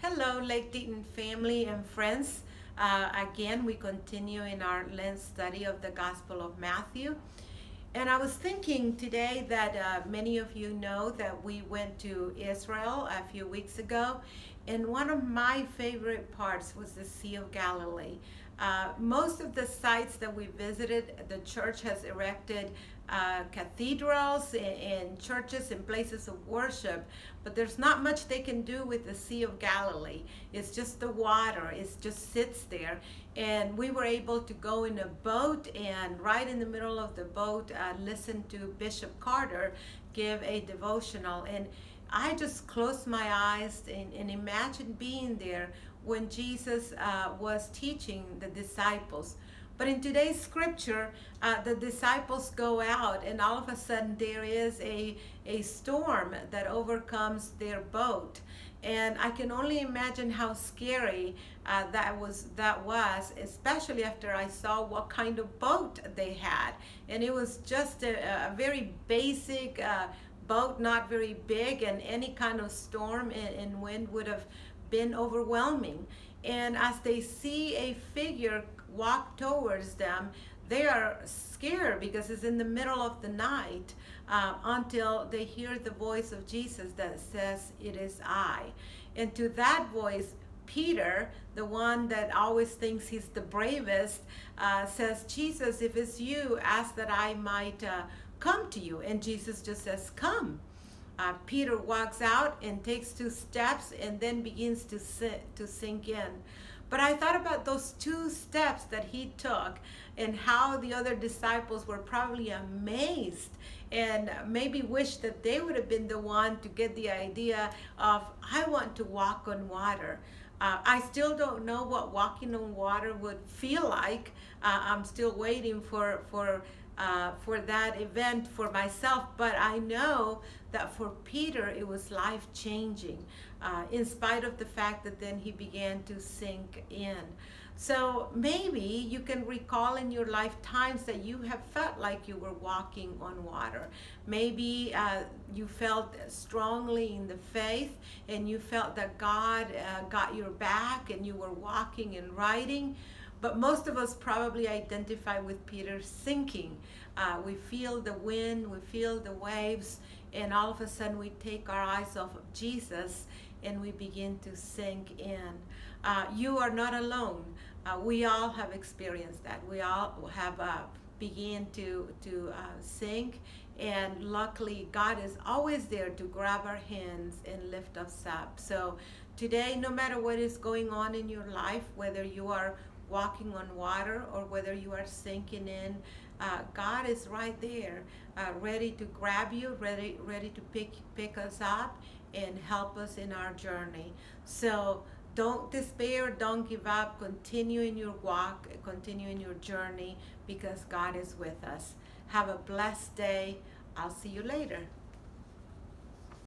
Hello, Lake Deaton family and friends. Again, we continue in our Lent study of the Gospel of Matthew. And I was thinking today that many of you know that we went to Israel a few weeks ago, and one of my favorite parts was the Sea of Galilee. Most of the sites that we visited, the church has erected cathedrals and churches and places of worship, but there's not much they can do with the Sea of Galilee. It's just the water, it just sits there. And we were able to go in a boat, and right in the middle of the boat, listen to Bishop Carter give a devotional. And I just closed my eyes and imagined being there when Jesus was teaching the disciples. But in today's scripture, the disciples go out, and all of a sudden there is a storm that overcomes their boat. And I can only imagine how scary that was, especially after I saw what kind of boat they had. And it was just a very basic boat, not very big, and any kind of storm and wind would have been overwhelming. And as they see a figure walk towards them, they are scared because it's in the middle of the night, until they hear the voice of Jesus that says, "It is I." And to that voice, Peter, the one that always thinks he's the bravest, says, "Jesus, if it's you, ask that I might come to you." And Jesus just says, "Come." Peter walks out and takes 2 steps and then begins to sink in. But I thought about those 2 steps that he took and how the other disciples were probably amazed and maybe wished that they would have been the one to get the idea of, "I want to walk on water." I still don't know what walking on water would feel like. I'm still waiting for that event for myself, but I know that for Peter it was life-changing, in spite of the fact that then he began to sink in. So maybe you can recall in your life times that you have felt like you were walking on water. Maybe you felt strongly in the faith and you felt that God got your back and you were walking and riding. But most of us probably identify with Peter sinking. We feel the wind, we feel the waves, and all of a sudden we take our eyes off of Jesus and we begin to sink in. You are not alone. We all have experienced that. We all have begun to sink, and luckily God is always there to grab our hands and lift us up. So today, no matter what is going on in your life, whether you are walking on water or whether you are sinking in, God is right there, ready to grab you, ready to pick us up and help us in our journey. So don't despair, don't give up, continue in your walk, continue in your journey, because God is with us. Have a blessed day. I'll see you later.